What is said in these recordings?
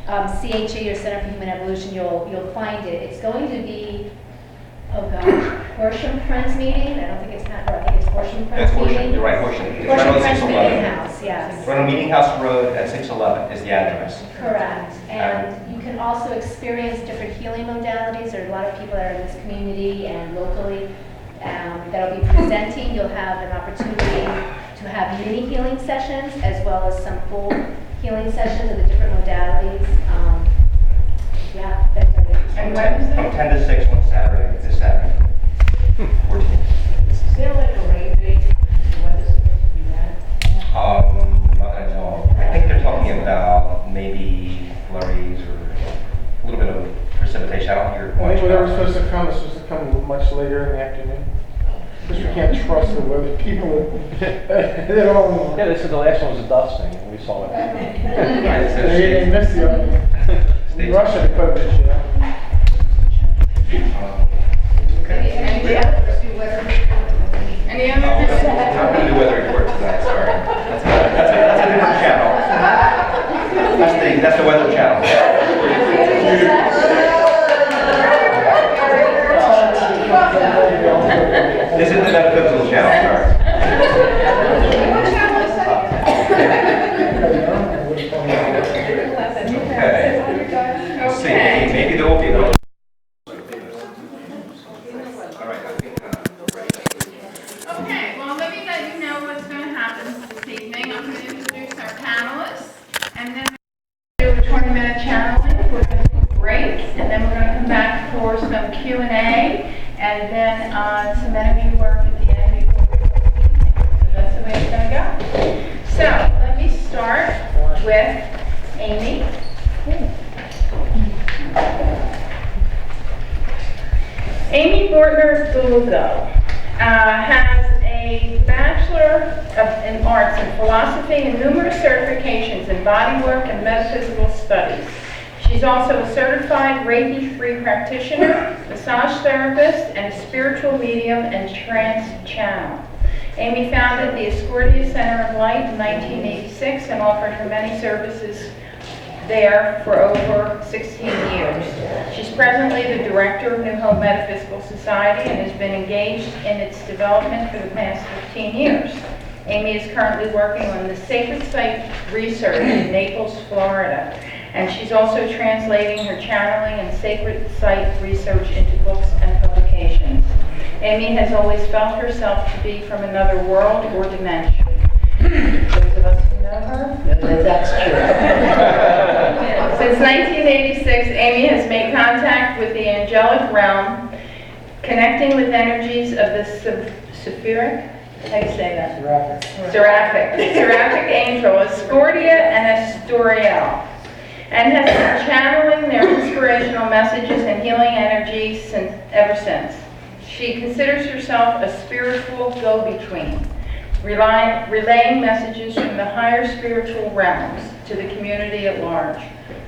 CHE, or Center for Human Evolution, you'll find it. It's going to be, oh gosh, Horsham Friends meeting. I don't think it's not, I think it's Horsham Friends That's Horsham, meeting. you're right, Horsham. It's Horsham right on Friends 611. Meeting House, yes. Right on Meeting House Road at 611 is the address. Correct. And you can also experience different healing modalities. There are a lot of people that are in this community and locally that'll be presenting. You'll have an opportunity to have mini healing sessions as well as some full healing sessions of the different modalities. Yeah, that's right. And when is From it? 10 to 6 on Saturday, this Saturday. 14. Is there like a rain date? When is it supposed to be that? Not that I know of. I think they're talking about maybe flurries or a little bit of precipitation. I don't hear I much think whatever's about it. supposed to come is supposed to come much later in the afternoon. Because we can't trust the weather people. They don't. Yeah, they said the last one was a dust thing, and we saw it. Right, so They missed the other. Stay In Russia, they put a bitch, yeah. Any other? Any I'm other? not going to do weather report tonight, sorry. That's a different channel. That's the weather channel. This is the metaphysical channel, sorry. Okay. Let's see, maybe there will be a little. All right, I think we're ready. Okay, well, let me let you know what's going to happen this evening. I'm going to introduce our panelists, and then we're going to do a 20-minute channeling. We're going to take a break, and then we're going to come back for some Q&A, and then some energy work at the end before we close the evening. So that's the way it's going to go. So let me start with Amy. Amy Bortner-Gulugo has a Bachelor in Arts in Philosophy and numerous certifications in bodywork and metaphysical studies. She's also a certified Reiki-free practitioner, massage therapist, and a spiritual medium and trance channel. Amy founded the Escordia Center of Light in 1986 and offered her many services there for over 16 years. She's presently the director of New Hope Metaphysical Society and has been engaged in its development for the past 15 years. Amy is currently working on the Sacred Site research in Naples, Florida, and she's also translating her channeling and sacred site research into books and publications. Amy has always felt herself to be from another world or dimension. Those of us who know her know that that's true. Since 1986, Amy has made contact with the angelic realm, connecting with energies of the Sephiric, how do you say that? Seraphic angel, Escordia and Astoriel, and has been channeling their inspirational messages and healing energy ever since. She considers herself a spiritual go-between, relaying messages from the higher spiritual realms to the community at large.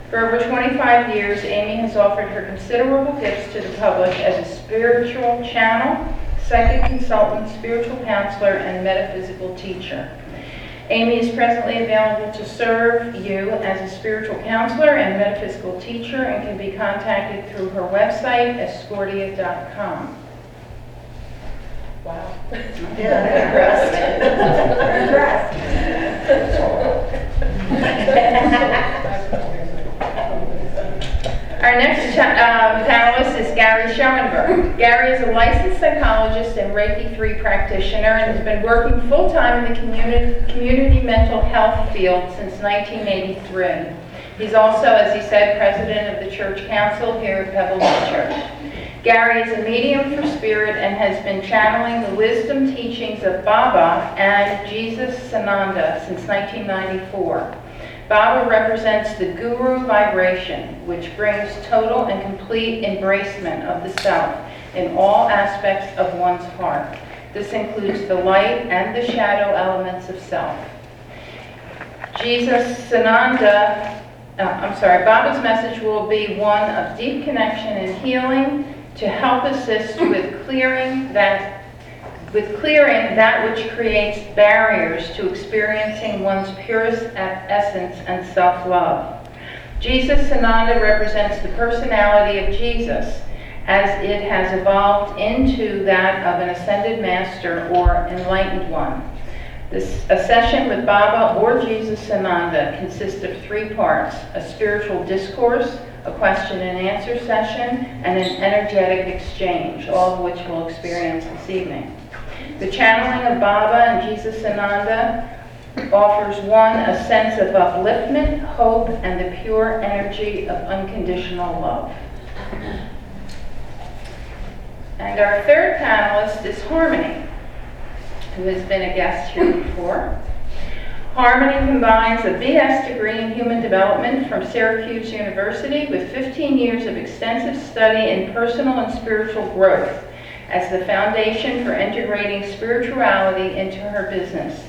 For over 25 years, Amy has offered her considerable gifts to the public as a spiritual channel, psychic consultant, spiritual counselor, and metaphysical teacher. Amy is presently available to serve you as a spiritual counselor and metaphysical teacher and can be contacted through her website, escordia.com. Wow. Our next panelist is Gary Schoenberg. Gary is a licensed psychologist and Reiki 3 practitioner and has been working full-time in the community mental health field since 1983. He's also, as he said, president of the church council here at Pebblewood Church. Gary is a medium for spirit and has been channeling the wisdom teachings of Baba and Jesus Sananda since 1994. Baba represents the guru vibration, which brings total and complete embracement of the self in all aspects of one's heart. This includes the light and the shadow elements of self. Baba's message will be one of deep connection and healing to help assist with clearing that which creates barriers to experiencing one's purest essence and self-love. Jesus Sananda represents the personality of Jesus as it has evolved into that of an ascended master or enlightened one. A session with Baba or Jesus Sananda consists of 3 parts: a spiritual discourse, a question and answer session, and an energetic exchange, all of which we'll experience this evening. The channeling of Baba and Jesus Sananda offers one a sense of upliftment, hope, and the pure energy of unconditional love. And our third panelist is Harmony, who has been a guest here before. Harmony combines a BS degree in human development from Syracuse University with 15 years of extensive study in personal and spiritual growth as the foundation for integrating spirituality into her business.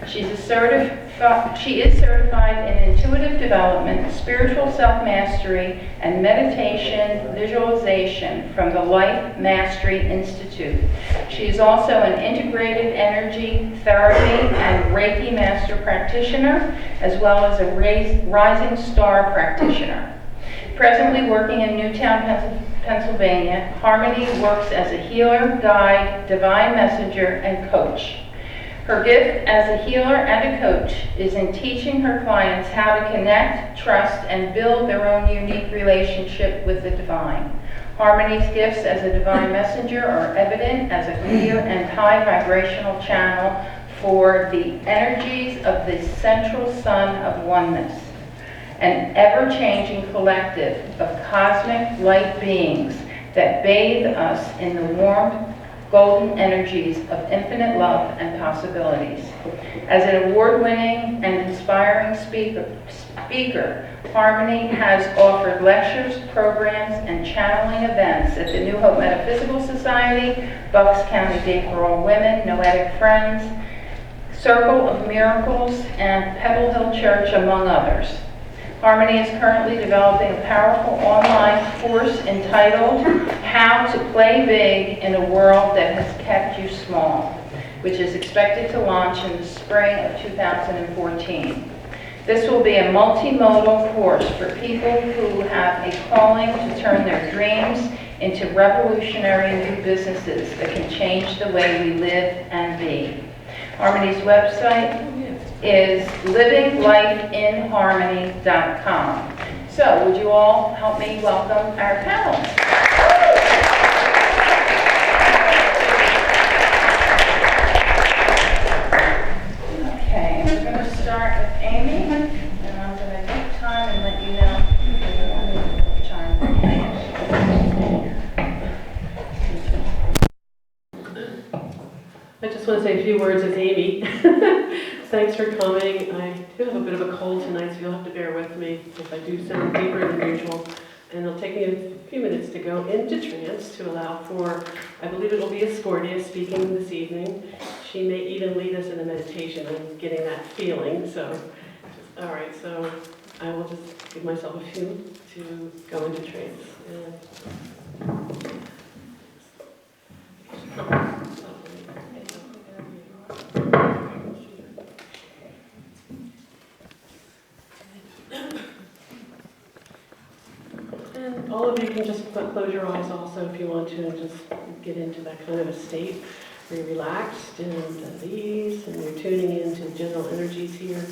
She is certified in intuitive development, spiritual self-mastery, and meditation visualization from the Life Mastery Institute. She is also an integrated energy therapy and Reiki master practitioner, as well as a rising star practitioner. Presently working in Newtown, Pennsylvania, Harmony works as a healer, guide, divine messenger, and coach. Her gift as a healer and a coach is in teaching her clients how to connect, trust, and build their own unique relationship with the divine. Harmony's gifts as a divine messenger are evident as a clear and high vibrational channel for the energies of the central sun of oneness, an ever-changing collective of cosmic light beings that bathe us in the warm, golden energies of infinite love and possibilities. As an award-winning and inspiring speaker, Harmony has offered lectures, programs, and channeling events at the New Hope Metaphysical Society, Bucks County Day for All Women, Noetic Friends, Circle of Miracles, and Pebble Hill Church, among others. Harmony is currently developing a powerful online course entitled How to Play Big in a World That Has Kept You Small, which is expected to launch in the spring of 2014. This will be a multimodal course for people who have a calling to turn their dreams into revolutionary new businesses that can change the way we live and be. Harmony's website is livinglifeinharmony.com. So, would you all help me welcome our panelists? Okay, we're going to start with Amy, and I'm going to take time and let you know if you want to chime I just want to say a few words as Amy. Thanks for coming. I do have a bit of a cold tonight, so you'll have to bear with me if I do sound deeper than usual. And it'll take me a few minutes to go into trance to allow for, I believe it will be Escordia speaking this evening. She may even lead us in a meditation. I'm getting that feeling. So, all right, so I will just give myself a few to go into trance. And all of you can just close your eyes also if you want to, and just get into that kind of a state where you're relaxed and at ease, and you're tuning into general energies here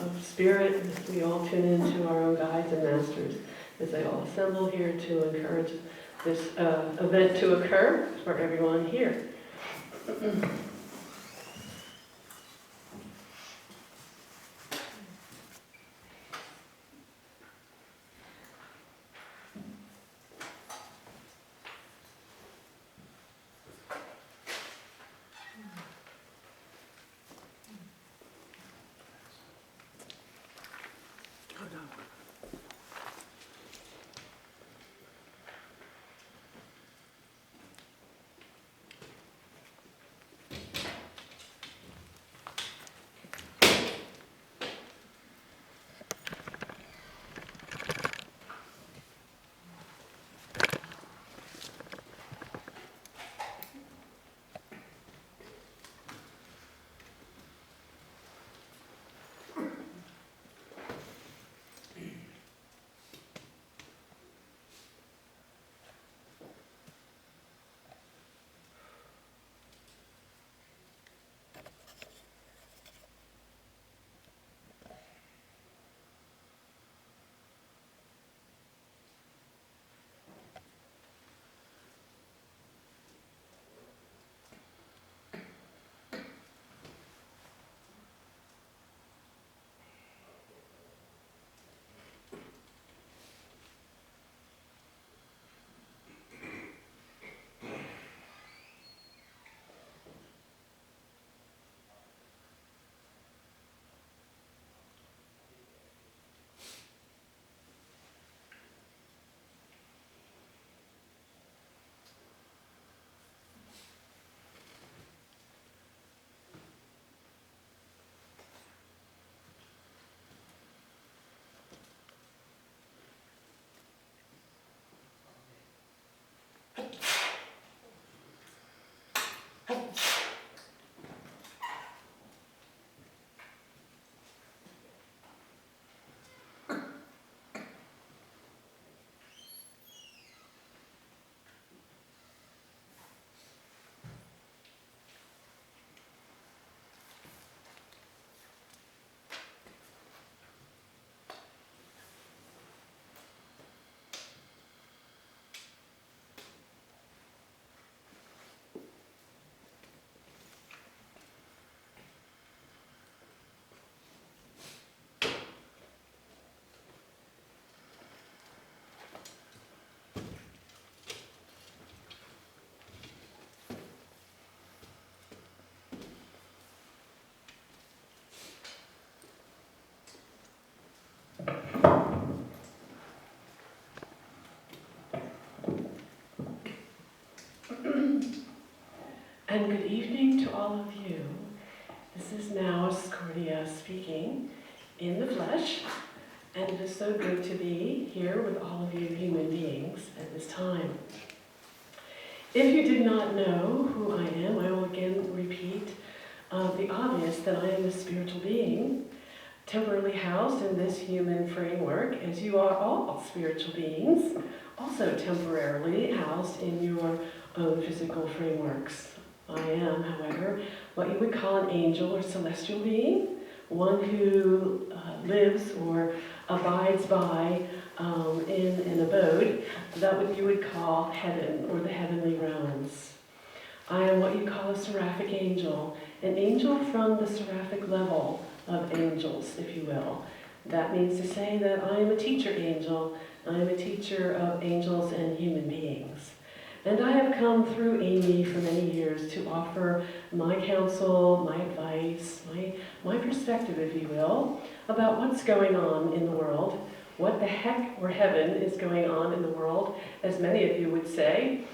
of spirit. We all tune into our own guides and masters as they all assemble here to encourage this event to occur for everyone here. all of you. This is now Scordia speaking in the flesh, and it is so good to be here with all of you human beings at this time. If you did not know who I am, I will again repeat the obvious, that I am a spiritual being, temporarily housed in this human framework, as you are all spiritual beings, also temporarily housed in your own physical frameworks. I am, however, what you would call an angel or celestial being, one who lives or abides by in an abode that what you would call heaven or the heavenly realms. I am what you call a seraphic angel, an angel from the seraphic level of angels, if you will. That means to say that I am a teacher angel. I am a teacher of angels and human beings. And I have come through Amy for many years to offer my counsel, my advice, my perspective, if you will, about what's going on in the world, what the heck or heaven is going on in the world, as many of you would say,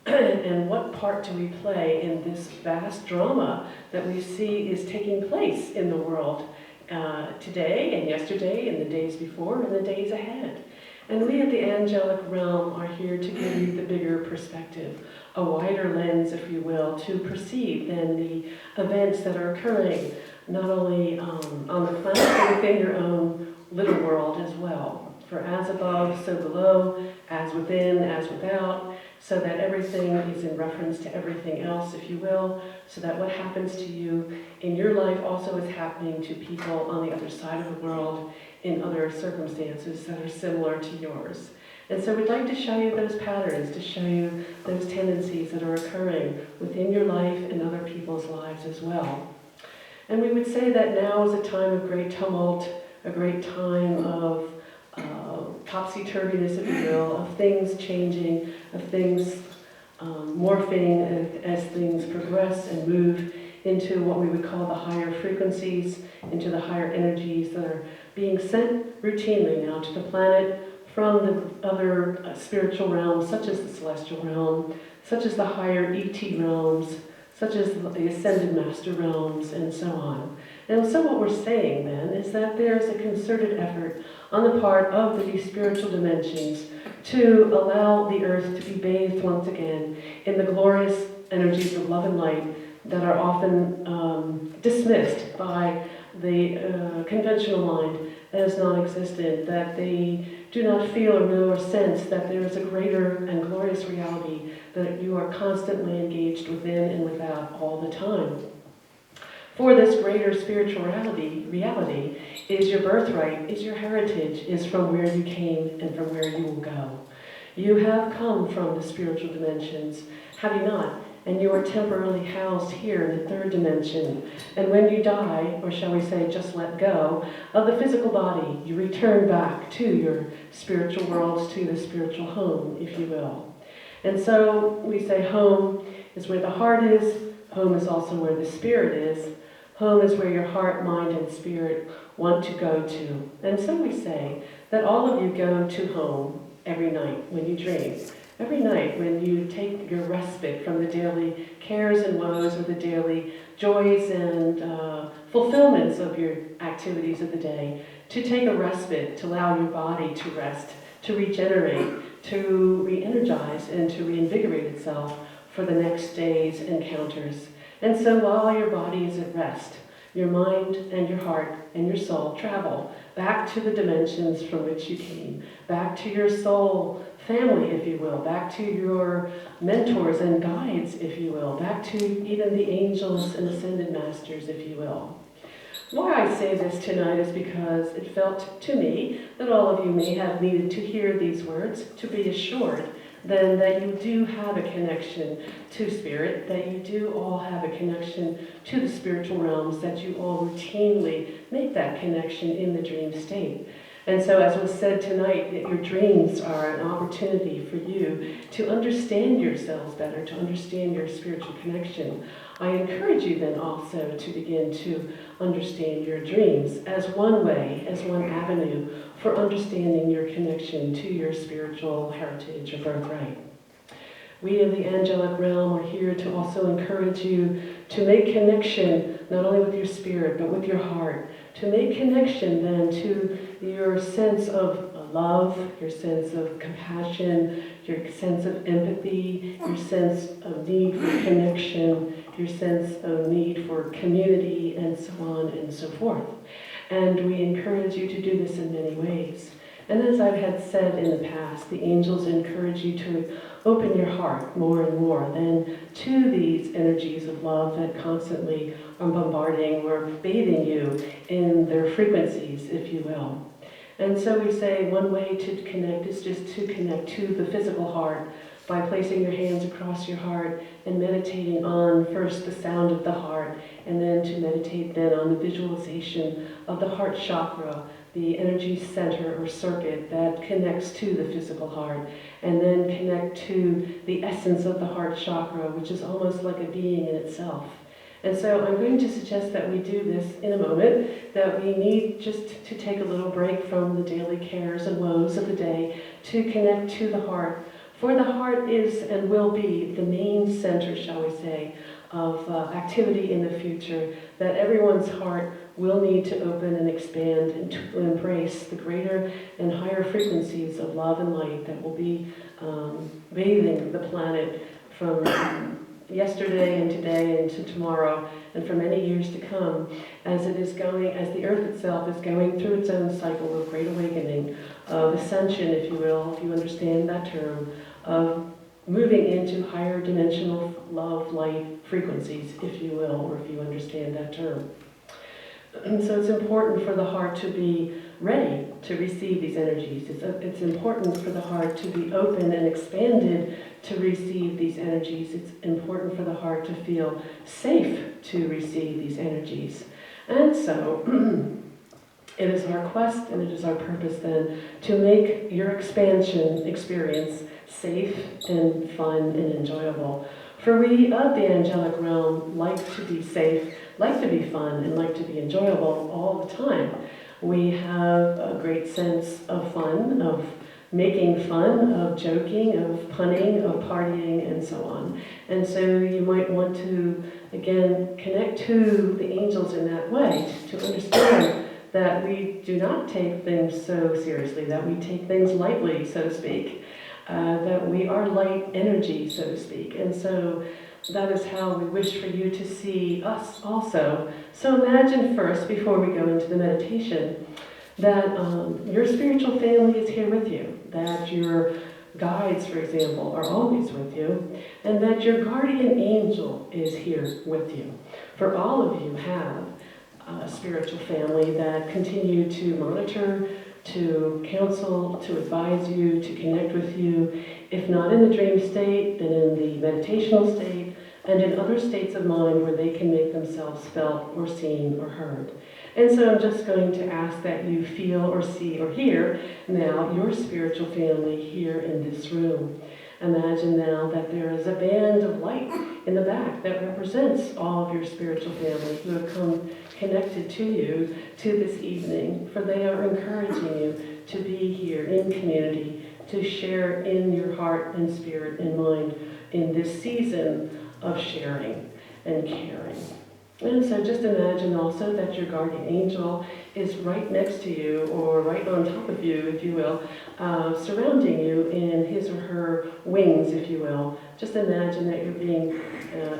and what part do we play in this vast drama that we see is taking place in the world today and yesterday and the days before and the days ahead. And we at the angelic realm are here to give you the bigger perspective, a wider lens, if you will, to perceive then the events that are occurring, not only on the planet, but within your own little world as well. For as above, so below, as within, as without, so that everything is in reference to everything else, if you will, so that what happens to you in your life also is happening to people on the other side of the world in other circumstances that are similar to yours. And so we'd like to show you those patterns, to show you those tendencies that are occurring within your life and other people's lives as well. And we would say that now is a time of great tumult, a great time of topsy-turviness, if you will, of things changing, of things morphing as things progress and move into what we would call the higher frequencies, into the higher energies that are being sent routinely now to the planet from the other spiritual realms, such as the celestial realm, such as the higher ET realms, such as the ascended master realms, and so on. And so what we're saying then is that there's a concerted effort on the part of these spiritual dimensions to allow the earth to be bathed once again in the glorious energies of love and light that are often dismissed by the conventional mind as non-existent, that they do not feel or know or sense that there is a greater and glorious reality that you are constantly engaged within and without all the time. For this greater spiritual reality is your birthright, is your heritage, is from where you came and from where you will go. You have come from the spiritual dimensions, have you not? And you are temporarily housed here in the third dimension. And when you die, or shall we say just let go, of the physical body, you return back to your spiritual worlds, to the spiritual home, if you will. And so we say home is where the heart is, home is also where the spirit is, home is where your heart, mind, and spirit want to go to. And so we say that all of you go to home every night when you dream. Every night when you take your respite from the daily cares and woes or the daily joys and fulfillments of your activities of the day, to take a respite, to allow your body to rest, to regenerate, to re-energize, and to reinvigorate itself for the next day's encounters. And so while your body is at rest, your mind and your heart and your soul travel back to the dimensions from which you came, back to your soul family, if you will, back to your mentors and guides, if you will, back to even the angels and ascended masters, if you will. Why I say this tonight is because it felt to me that all of you may have needed to hear these words to be assured then that you do have a connection to spirit, that you do all have a connection to the spiritual realms, that you all routinely make that connection in the dream state. And so as was said tonight, that your dreams are an opportunity for you to understand yourselves better, to understand your spiritual connection. I encourage you then also to begin to understand your dreams as one way, as one avenue for understanding your connection to your spiritual heritage or birthright. We of the angelic realm are here to also encourage you to make connection, not only with your spirit, but with your heart. To make connection then to your sense of love, your sense of compassion, your sense of empathy, your sense of need for connection, your sense of need for community, and so on and so forth. And we encourage you to do this in many ways. And as I've had said in the past, the angels encourage you to open your heart more and more then to these energies of love that constantly are bombarding or bathing you in their frequencies, if you will. And so we say one way to connect is just to connect to the physical heart by placing your hands across your heart and meditating on first the sound of the heart, and then to meditate then on the visualization of the heart chakra, the energy center or circuit that connects to the physical heart, and then connect to the essence of the heart chakra, which is almost like a being in itself. And so I'm going to suggest that we do this in a moment, that we need just to take a little break from the daily cares and woes of the day to connect to the heart. For the heart is and will be the main center, shall we say, of activity in the future, that everyone's heart will need to open and expand and to embrace the greater and higher frequencies of love and light that will be bathing the planet from yesterday and today and to tomorrow and for many years to come, as it is going, as the earth itself is going through its own cycle of great awakening, of ascension, if you will, if you understand that term, of moving into higher dimensional love, light frequencies, if you will, or if you understand that term. And so it's important for the heart to be ready to receive these energies. It's important for the heart to be open and expanded to receive these energies. It's important for the heart to feel safe to receive these energies. And so it is our quest and it is our purpose then to make your expansion experience safe and fun and enjoyable. For we of the angelic realm like to be safe, like to be fun, and like to be enjoyable all the time. We have a great sense of fun, of making fun, of joking, of punning, of partying, and so on. And so you might want to, again, connect to the angels in that way, to understand that we do not take things so seriously, that we take things lightly, so to speak, that we are light energy, so to speak. And so that is how we wish for you to see us also. So imagine first, before we go into the meditation, that your spiritual family is here with you, that your guides, for example, are always with you, and that your guardian angel is here with you. For all of you have a spiritual family that continue to monitor, to counsel, to advise you, to connect with you, if not in the dream state, then in the meditational state, and in other states of mind where they can make themselves felt or seen or heard. And so I'm just going to ask that you feel or see or hear now your spiritual family here in this room. Imagine now that there is a band of light in the back that represents all of your spiritual family who have come connected to you to this evening, for they are encouraging you to be here in community, to share in your heart and spirit and mind in this season of sharing and caring. And so just imagine also that your guardian angel is right next to you, or right on top of you, if you will, surrounding you in his or her wings, if you will. Just imagine that you're being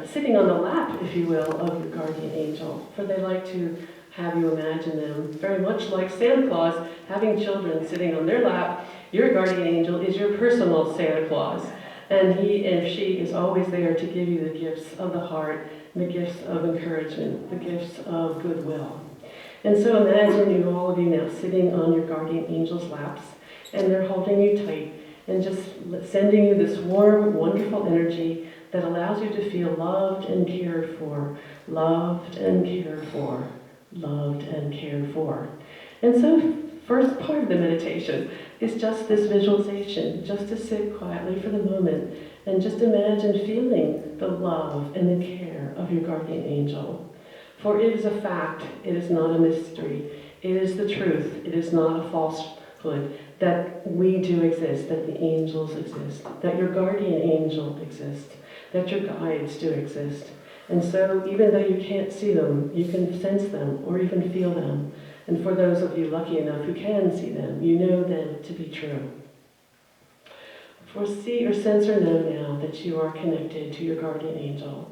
sitting on the lap, if you will, of your guardian angel. For they like to have you imagine them very much like Santa Claus having children sitting on their lap. Your guardian angel is your personal Santa Claus. And he and she is always there to give you the gifts of the heart, the gifts of encouragement, the gifts of goodwill. And so imagine you, all of you now, sitting on your guardian angel's laps, and they're holding you tight and just sending you this warm, wonderful energy that allows you to feel loved and cared for, loved and cared for, loved and cared for. And so first part of the meditation is just this visualization, just to sit quietly for the moment and just imagine feeling the love and the care of your guardian angel. For it is a fact, it is not a mystery, it is the truth, it is not a falsehood, that we do exist, that the angels exist, that your guardian angel exists, that your guides do exist. And so even though you can't see them, you can sense them or even feel them. And for those of you lucky enough who can see them, you know them to be true. Foresee or sense or know now that you are connected to your guardian angel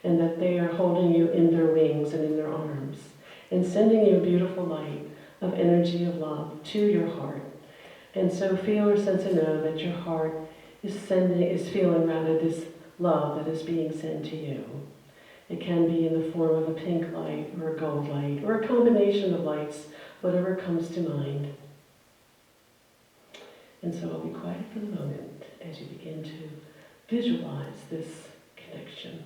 and that they are holding you in their wings and in their arms and sending you a beautiful light of energy of love to your heart. And so feel or sense or know that your heart is feeling this love that is being sent to you. It can be in the form of a pink light or a gold light or a combination of lights, whatever comes to mind. And so I'll be quiet for the moment as you begin to visualize this connection.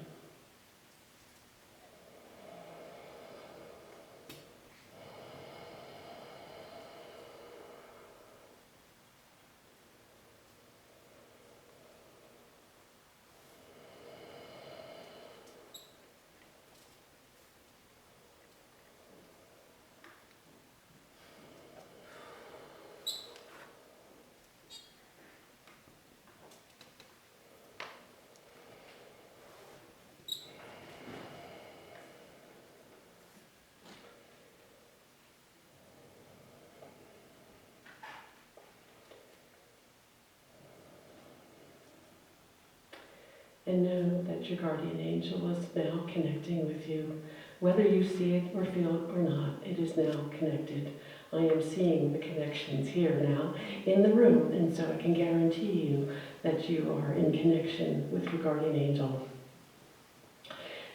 And know that your guardian angel is now connecting with you. Whether you see it or feel it or not, it is now connected. I am seeing the connections here now in the room, and so I can guarantee you that you are in connection with your guardian angel.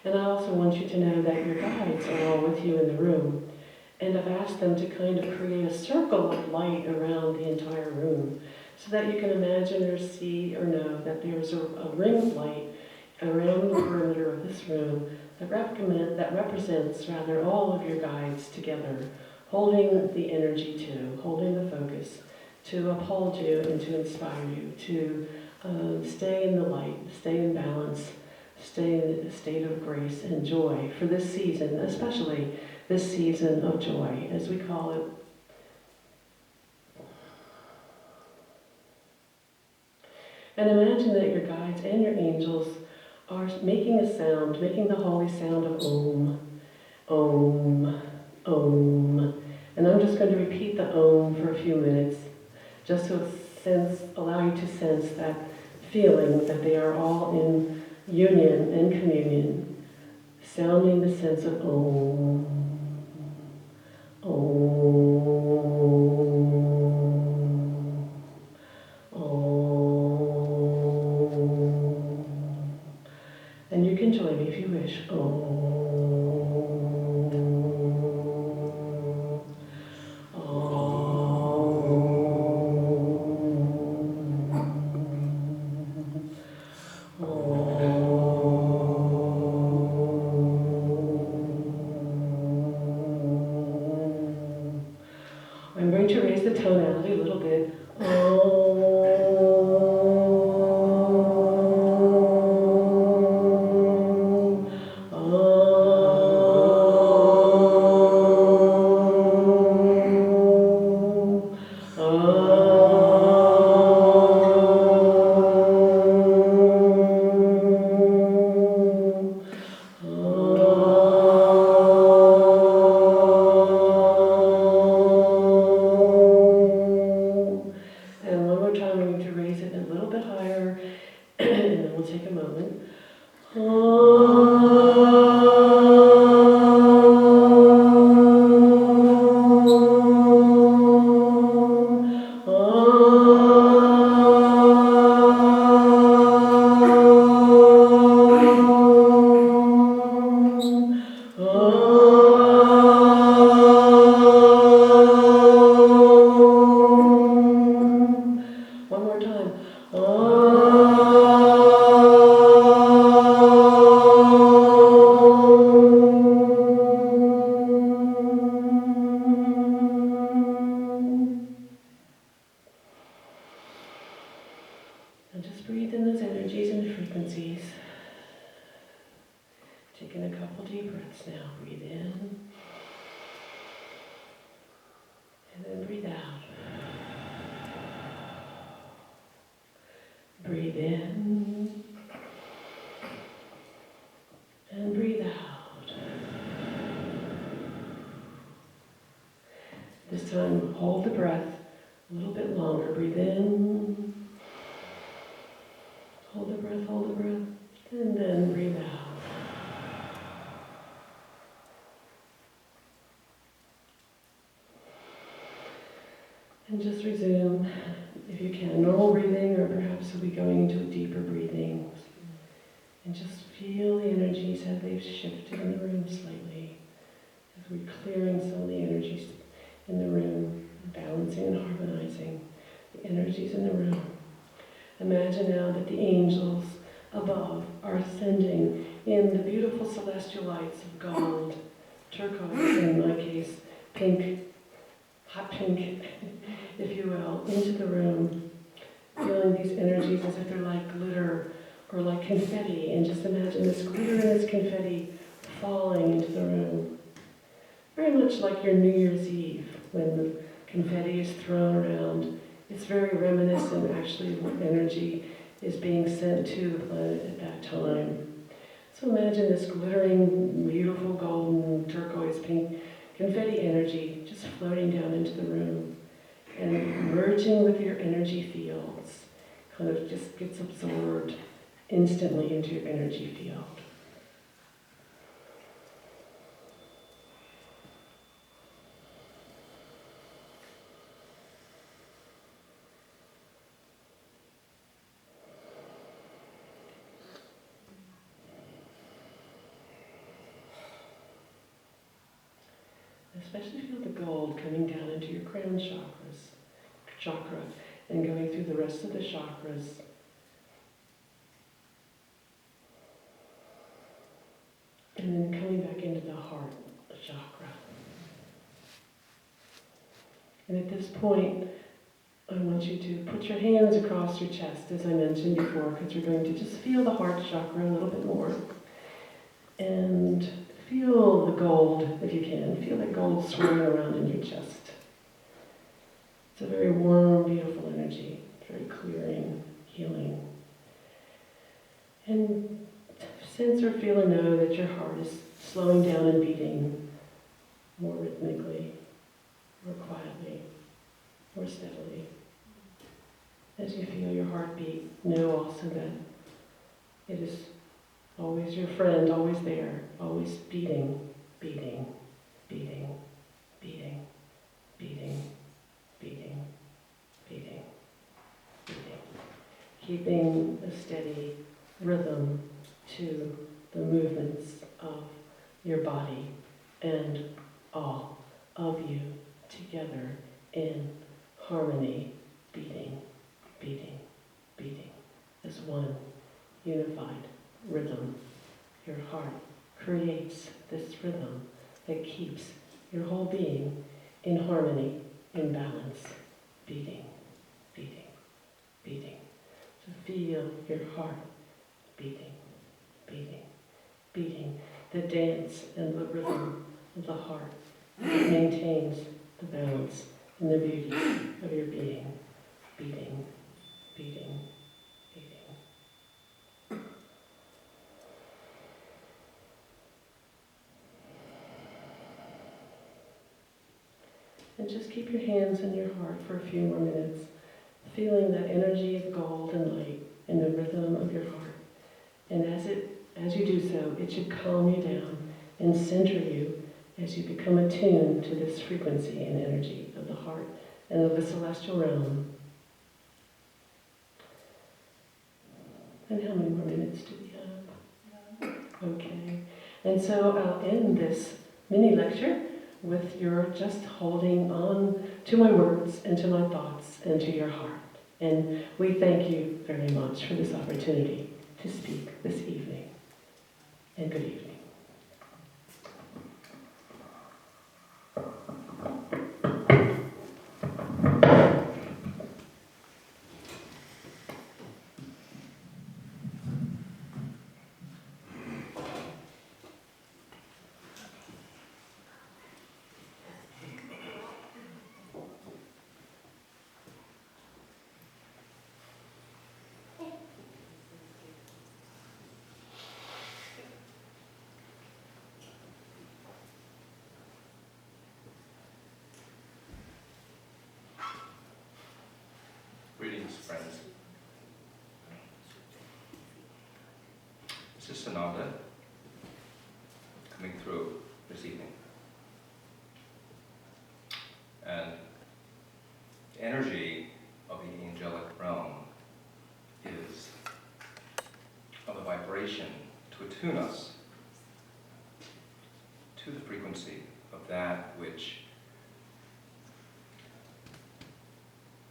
And I also want you to know that your guides are all with you in the room, and I've asked them to kind of create a circle of light around the entire room, so that you can imagine or see or know that there's a ring of light around the perimeter of this room that represents all of your guides together, holding the energy to, holding the focus, to uphold you and to inspire you, to stay in the light, stay in balance, stay in a state of grace and joy for this season, especially this season of joy, as we call it. And imagine that your guides and your angels are making a sound, making the holy sound of Om, Om, Om. And I'm just going to repeat the Om for a few minutes, just to allow you to sense that feeling that they are all in union and communion, sounding the sense of Om, Om. And you can join me if you wish. Om. I'm going to raise the tonality a little bit. And just breathe in those energies and frequencies. Taking a couple deep breaths now. Breathe in. And then breathe out. breath a little bit longer. Breathe in. Hold the breath, hold the breath. And then breathe out. And just resume, if you can, normal breathing, or perhaps we'll be going into a deeper breathing. And just feel the energies as they've shifted in the room slightly. As we're clearing some of the energies in the room, balancing and harmonizing the energies in the room. Imagine now that the angels above are ascending in the beautiful celestial lights of gold, turquoise, in my case, pink, hot pink, if you will, into the room, feeling these energies as if they're like glitter or like confetti, and just imagine this glitter and this confetti falling into the room. Very much like your New Year's Eve, when the confetti is thrown around. It's very reminiscent, actually, of what energy is being sent to the planet at that time. So imagine this glittering, beautiful, golden, turquoise, pink confetti energy just floating down into the room and merging with your energy fields. Kind of just gets absorbed instantly into your energy field. Especially feel the gold coming down into your crown chakra, and going through the rest of the chakras. And then coming back into the heart chakra. And at this point, I want you to put your hands across your chest, as I mentioned before, because we're going to just feel the heart chakra a little bit more. And feel the gold, if you can. Feel the gold swirling around in your chest. It's a very warm, beautiful energy, very clearing, healing. And sense or feel or know that your heart is slowing down and beating more rhythmically, more quietly, more steadily. As you feel your heartbeat, know also that it is always your friend, always there, always beating, beating, beating, beating, beating, beating, beating, beating. Keeping a steady rhythm to the movements of your body and all of you together in harmony, beating, beating, beating, as one unified rhythm. Your heart creates this rhythm that keeps your whole being in harmony, in balance, beating, beating, beating. So feel your heart beating, beating, beating, the dance and the rhythm of the heart that maintains the balance and the beauty of your being, beating, beating, beating. And just keep your hands in your heart for a few more minutes, feeling that energy of gold and light in the rhythm of your heart. And as you do so, it should calm you down and center you as you become attuned to this frequency and energy of the heart and of the celestial realm. And how many more minutes do we have? Okay. And so I'll end this mini lecture with your just holding on to my words and to my thoughts and to your heart. And we thank you very much for this opportunity to speak this evening. And good evening. colleagues, friends. This is Sananda coming through this evening. And the energy of the angelic realm is of a vibration to attune us to the frequency of that which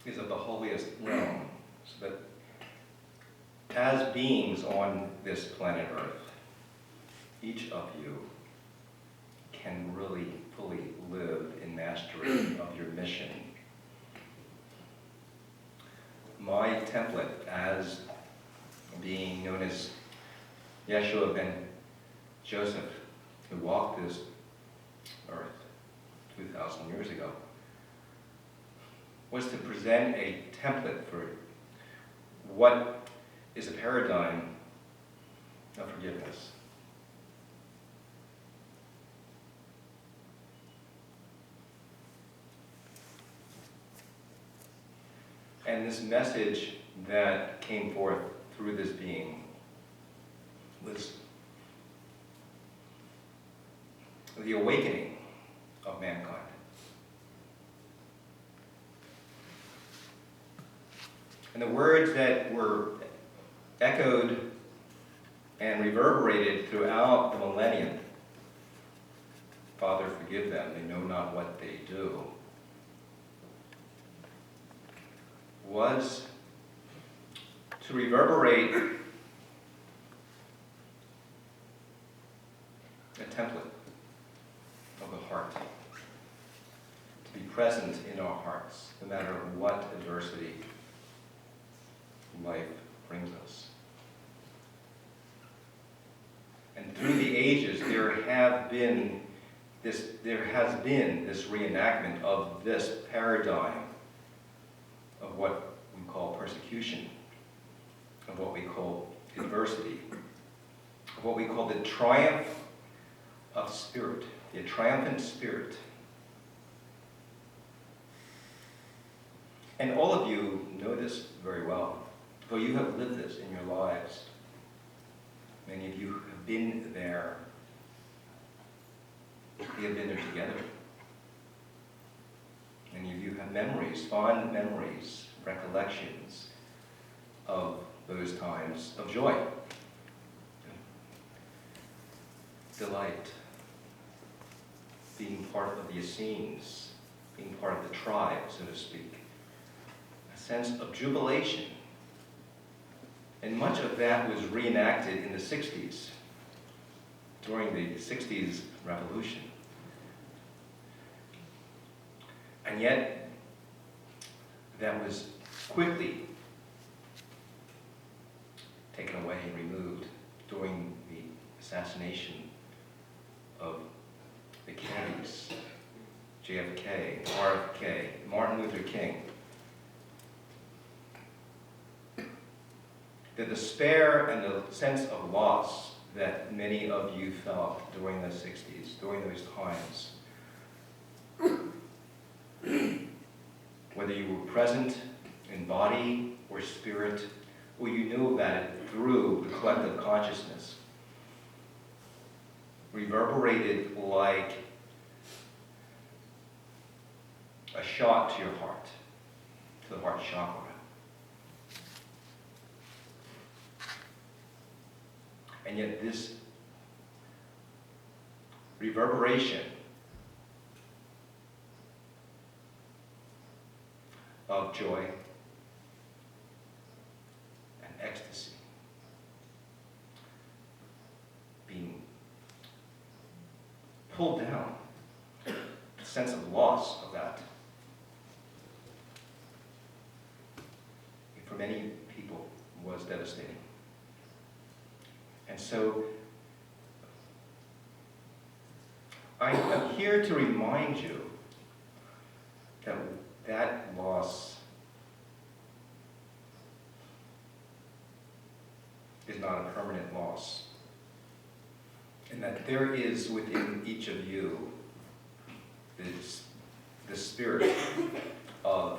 is of the holiest realm, so that as beings on this planet Earth, each of you can really fully live in mastery of your mission. My template, as being known as Yeshua ben Joseph, who walked this earth 2,000 years ago, was to present a template for what is a paradigm of forgiveness. And this message that came forth through this being was the awakening of mankind. And the words that were echoed and reverberated throughout the millennium, Father, forgive them, they know not what they do, was to reverberate a template of the heart, to be present in our hearts, no matter what adversity life brings us. And through the ages, there has been this reenactment of this paradigm of what we call persecution, of what we call adversity, of what we call the triumph of spirit, the triumphant spirit. And all of you know this very well, for you have lived this in your lives. Many of you have been there. We have been there together. Many of you have memories, fond memories, recollections of those times of joy, delight, being part of the Essenes, being part of the tribe, so to speak, a sense of jubilation. And much of that was reenacted in the 60s, during the 60s revolution. And yet, that was quickly taken away and removed during the assassination of the Kennedys, JFK, RFK, Martin Luther King. The despair and the sense of loss that many of you felt during the 60s, during those times, whether you were present in body or spirit, or you knew about it through the collective consciousness, reverberated like a shot to your heart, to the heart chakra. And yet this reverberation of joy and ecstasy being pulled down, the sense of loss of that, for many people was devastating. And so I am here to remind you that that loss is not a permanent loss, and that there is within each of you the spirit of